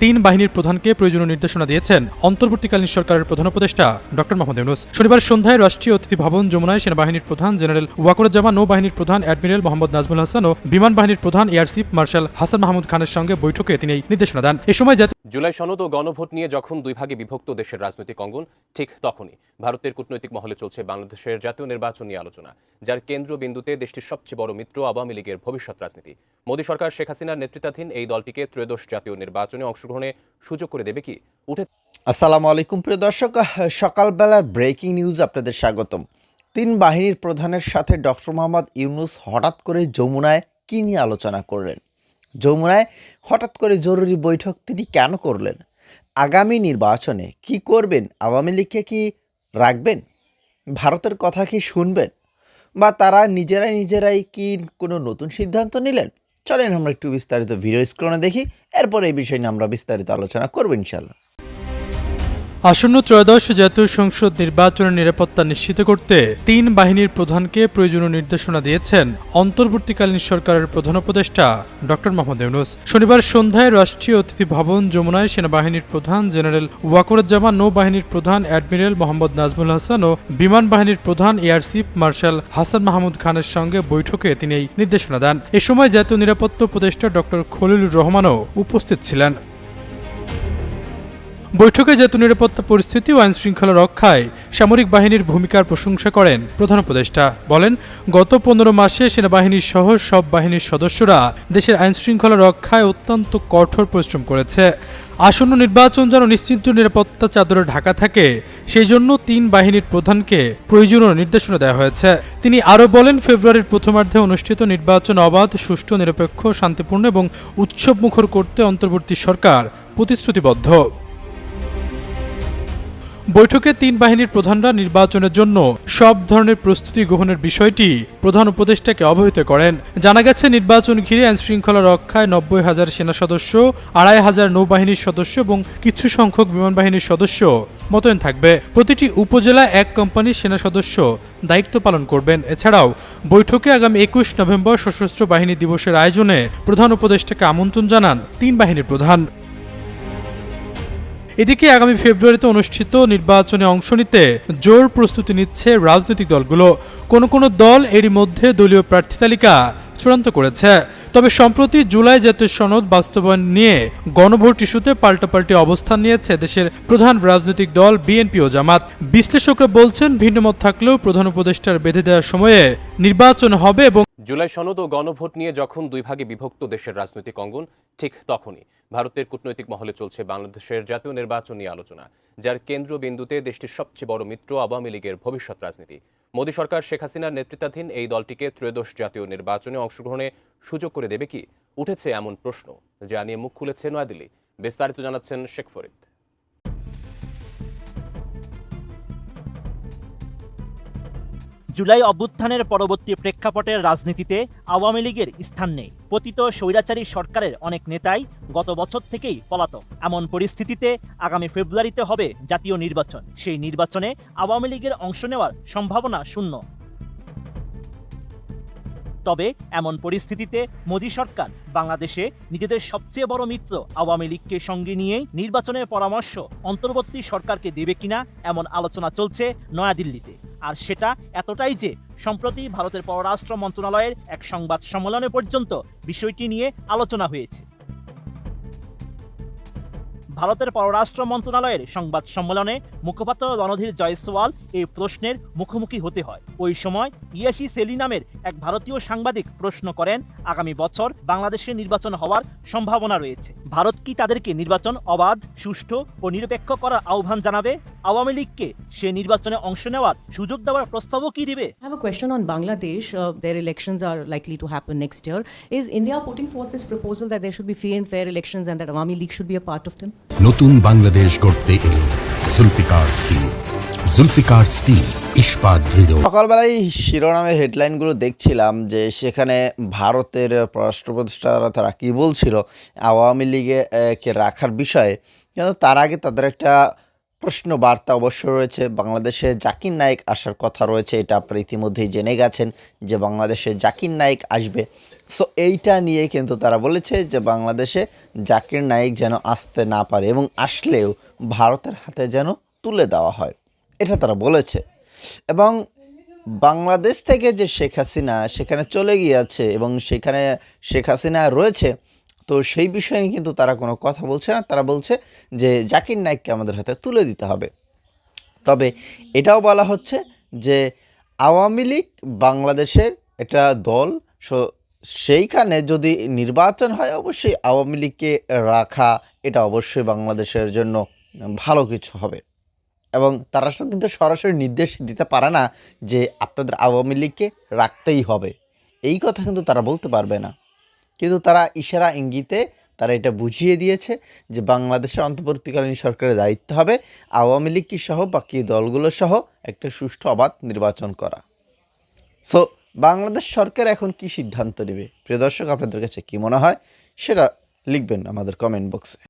তিন বাহিনীর প্রধানকে প্রয়োজনীয় নির্দেশনা দিয়েছেন অন্তর্বর্তীকালীন সরকারের প্রধান উপদেষ্টা ডক্টর মোহাম্মদ ইউনূস। শনিবার সন্ধ্যায় রাষ্ট্রীয় অতিথি ভবন যমুনায় সেনাবাহিনীর প্রধান জেনারেল ওয়াকরুজ্জামান, নৌবাহিনীর প্রধান অ্যাডমিরাল মোহাম্মদ নাজমুল হাসান ও বিমান বাহিনীর প্রধান air chief marshal Hasan Mahmud খানের সঙ্গে বৈঠকে তিনি এই নির্দেশনা দেন। এ সময় জুলাই সনদ ও গণভোট নিয়ে যখন দুই ভাগে বিভক্ত দেশের রাজনৈতিক অঙ্গন, ঠিক তখনই ভারতের কূটনৈতিক মহলে চলছে বাংলাদেশের জাতীয় নির্বাচন নিয়ে আলোচনা, যার কেন্দ্রবিন্দুতে দেশটির সবচেয়ে বড় মিত্র আওয়ামী লীগের ভবিষ্যৎ রাজনীতি। মোদী সরকার শেখ হাসিনার নেতৃত্বাধীন এই দলটিকে ত্রয়োদশ জাতীয় নির্বাচনে অংশগ্রহণে সুযোগ করে দেবে কি আসসালামু আলাইকুম প্রিয় দর্শক, সকালবেলার ব্রেকিং নিউজ আপনাদের স্বাগতম। তিন বাহিনীর প্রধানের সাথে ডক্টর মোহাম্মদ ইউনূস হঠাৎ করে যমুনায় কী নিয়ে আলোচনা করলেন? যমুনায় হঠাৎ করে জরুরি বৈঠক তিনি কেন করলেন? আগামী নির্বাচনে কি করবেন? আওয়ামী লীগকে কি রাখবেন? ভারতের কথা কি শুনবেন? বা তারা নিজেরাই কি কোনো নতুন সিদ্ধান্ত নিলেন? চলেন আমরা একটু বিস্তারিত ভিডিও স্ক্রিনে দেখি, এরপর এই বিষয় নিয়ে আমরা বিস্তারিত আলোচনা করব ইনশাআল্লাহ। আসন্ন ত্রয়োদশ জাতীয় সংসদ নির্বাচনের নিরাপত্তা নিশ্চিত করতে তিন বাহিনীর প্রধানকে প্রয়োজনীয় নির্দেশনা দিয়েছেন অন্তর্বর্তীকালীন সরকারের প্রধান উপদেষ্টা ডক্টর মোহাম্মদ ইউনূস। শনিবার সন্ধ্যায় রাষ্ট্রীয় অতিথি ভবন যমুনায় সেনাবাহিনীর প্রধান জেনারেল ওয়াকরুজ্জামান, নৌবাহিনীর প্রধান অ্যাডমিরাল মোহাম্মদ নাজমুল হাসান ও বিমান বাহিনীর প্রধান air chief marshal Hasan Mahmud খানের সঙ্গে বৈঠকে তিনি এই নির্দেশনা দেন। এ সময় জাতীয় নিরাপত্তা উপদেষ্টা ডক্টর খলিলুর রহমানও উপস্থিত ছিলেন। বৈঠকে জাতীয় নিরাপত্তা পরিস্থিতি ও আইনশৃঙ্খলা রক্ষায় সামরিক বাহিনীর ভূমিকার প্রশংসা করেন প্রধান উপদেষ্টা। বলেন, গত 15 মাসে সেনাবাহিনীর সহ সব বাহিনীর সদস্যরা দেশের আইনশৃঙ্খলা রক্ষায় অত্যন্ত কঠোর পরিশ্রম করেছে। আসন্ন নির্বাচন যেন নিশ্চিন্ত নিরাপত্তা চাদরে ঢাকা থাকে, সেই জন্য তিন বাহিনীর প্রধানকে প্রয়োজনীয় নির্দেশনা দেওয়া হয়েছে। তিনি আরও বলেন, ফেব্রুয়ারির প্রথমার্ধে অনুষ্ঠিত নির্বাচন অবাধ, সুষ্ঠু, নিরপেক্ষ, শান্তিপূর্ণ এবং উৎসবমুখর করতে অন্তর্বর্তী সরকার প্রতিশ্রুতিবদ্ধ। বৈঠকে তিন বাহিনীর প্রধানরা নির্বাচনের জন্য সব ধরনের প্রস্তুতি গ্রহণের বিষয়টি প্রধান উপদেষ্টাকে অবহিত করেন। জানা গেছে, নির্বাচন ঘিরে আইনশৃঙ্খলা রক্ষায় 90,000 সেনা সদস্য, 2,500 নৌবাহিনীর সদস্য এবং কিছু সংখ্যক বিমান বাহিনীর সদস্য মোতায়েন থাকবে। প্রতিটি উপজেলায় এক কোম্পানির সেনা সদস্য দায়িত্ব পালন করবেন। এছাড়াও বৈঠকে আগামী 21 নভেম্বর সশস্ত্র বাহিনী দিবসের আয়োজনে প্রধান উপদেষ্টাকে আমন্ত্রণ জানান তিন বাহিনীর প্রধান। এদিকে আগামী ফেব্রুয়ারিতে অনুষ্ঠিত নির্বাচনে অংশ নিতে জোর প্রস্তুতি নিচ্ছে রাজনৈতিক দলগুলো। কোনো দল এরই মধ্যে দলীয় প্রার্থী তালিকা চূড়ান্ত করেছে। তবে সম্প্রতি জুলাই জাতীয় সনদ বাস্তবায়ন নিয়ে গণভোট ইস্যুতে পাল্টাপাল্টি অবস্থান নিয়েছে দেশের প্রধান রাজনৈতিক দল বিএনপি ও জামাত। বিশ্লেষকরা বলছেন, ভিন্নমত থাকলেও প্রধান উপদেষ্টার বেঁধে দেওয়ার সময়ে নির্বাচন হবে এবং জুলাই সনদ ও গণভোট নিয়ে যখন দুই ভাগে বিভক্ত দেশের রাজনৈতিক অঙ্গন, ঠিক তখনই ভারতের কূটনৈতিক মহলে চলছে বাংলাদেশের জাতীয় নির্বাচন নিয়ে আলোচনা, যার কেন্দ্রবিন্দুতে দেশটির সবচেয়ে বড় মিত্র আওয়ামী লীগের ভবিষ্যৎ রাজনীতি। মোদী সরকার শেখ হাসিনার নেতৃত্বাধীন এই দলটিকে ত্রয়োদশ জাতীয় নির্বাচনে অংশগ্রহণে সুযোগ করে দেবে কি উঠেছে এমন প্রশ্ন, যা নিয়ে মুখ খুলেছে নয়াদিল্লি। বিস্তারিত জানাচ্ছেন শেখ ফরিদ। জুলাই অভ্যুত্থানের পরবর্তী প্রেক্ষাপটের রাজনীতিতে আওয়ামী লীগের স্থান নেই। পতিত স্বৈরাচারী সরকারের অনেক নেতাই গত বছর থেকেই পলাতক। এমন পরিস্থিতিতে আগামী ফেব্রুয়ারিতে হবে জাতীয় নির্বাচন। সেই নির্বাচনে আওয়ামী লীগের অংশ নেওয়ার সম্ভাবনা শূন্য। তবে এমন পরিস্থিতিতে মোদী সরকার বাংলাদেশে নিজেদের সবচেয়ে বড় মিত্র আওয়ামী লীগকে সঙ্গে নিয়েই নির্বাচনের পরামর্শ অন্তর্বর্তী সরকারকে দেবে কিনা এমন আলোচনা চলছে নয়াদিল্লিতে। আর সেটা এতটাই যে সম্প্রতি ভারতের পররাষ্ট্র মন্ত্রণালয়ের এক সংবাদ সম্মেলনে পর্যন্ত বিষয়টি নিয়ে আলোচনা হয়েছে। ভারতের পররাষ্ট্র মন্ত্রণালয়ের সংবাদ সম্মেলনে মুখপাত্র রণধীর জয়সওয়াল এই প্রশ্নের মুখোমুখি হতে হয়। ওই সময় ইয়াসি সেলি নামের এক ভারতীয় সাংবাদিক প্রশ্ন করেন, আগামী বছর বাংলাদেশে নির্বাচন হওয়ার সম্ভাবনা রয়েছে, ভারত কি তাদেরকে নির্বাচন অবাধ, সুষ্ঠু ও নিরপেক্ষ করার আহ্বান জানাবে? আওয়ামী লীগকে সে নির্বাচনে অংশ নেওয়ার সুযোগ দেওয়ার প্রস্তাবও কি দিবে? I have a question on Bangladesh. Their elections are likely to happen next year. Is India putting forth this proposal that there should be free and fair elections and that Awami League should be a part of them? নতুন বাংলাদেশ গড়তে এলো Zulfikar still. Zulfikar still ইস্পাত দৃঢ়। সকালবেলায় শিরোনামে হেডলাইনগুলো দেখছিলাম যে সেখানে ভারতের পররাষ্ট্র উপদেষ্টারা তারা কী বলছিল আওয়ামী লীগে কে রাখার বিষয়ে, কিন্তু তার আগে তাদের একটা প্রশ্ন বার্তা অবশ্য রয়েছে। বাংলাদেশে জাকির নায়েক আসার কথা রয়েছে, এটা আপনারা ইতিমধ্যেই জেনে গেছেন যে বাংলাদেশে জাকির নায়েক আসবে। সো এইটা নিয়ে কিন্তু তারা বলেছে যে বাংলাদেশে জাকির নায়েক যেন আসতে না পারে এবং আসলেও ভারতের হাতে যেন তুলে দেওয়া হয়, এটা তারা বলেছে। এবং বাংলাদেশ থেকে যে শেখ হাসিনা সেখানে চলে গিয়েছে এবং সেখানে শেখ হাসিনা রয়েছে, তো সেই বিষয়ে কিন্তু তারা কোনো কথা বলছে না। তারা বলছে যে জাকির নায়েককে আমাদের হাতে তুলে দিতে হবে। তবে এটাও বলা হচ্ছে যে আওয়ামী লীগ বাংলাদেশের একটা দল, সেইখানে যদি নির্বাচন হয় অবশ্যই আওয়ামী লীগকে রাখা এটা অবশ্যই বাংলাদেশের জন্য ভালো কিছু হবে। এবং তারা কিন্তু সরাসরি নির্দেশ দিতে পারে না যে আপনাদের আওয়ামী লীগকে রাখতেই হবে, এই কথা কিন্তু তারা বলতে পারবে না। কিন্তু তারা ইশারা ইঙ্গিতে তারা এটা বুঝিয়ে দিয়েছে যে বাংলাদেশের অন্তর্বর্তীকালীন সরকারের দায়িত্ব হবে আওয়ামী লীগ সহ বাকি দলগুলো সহ একটা সুষ্ঠু অবাধ নির্বাচন করা। সো বাংলাদেশ সরকার এখন কি সিদ্ধান্ত নেবে, প্রিয় দর্শক আপনাদের কাছে কি মনে হয় সেটা লিখবেন আমাদের কমেন্ট বক্সে।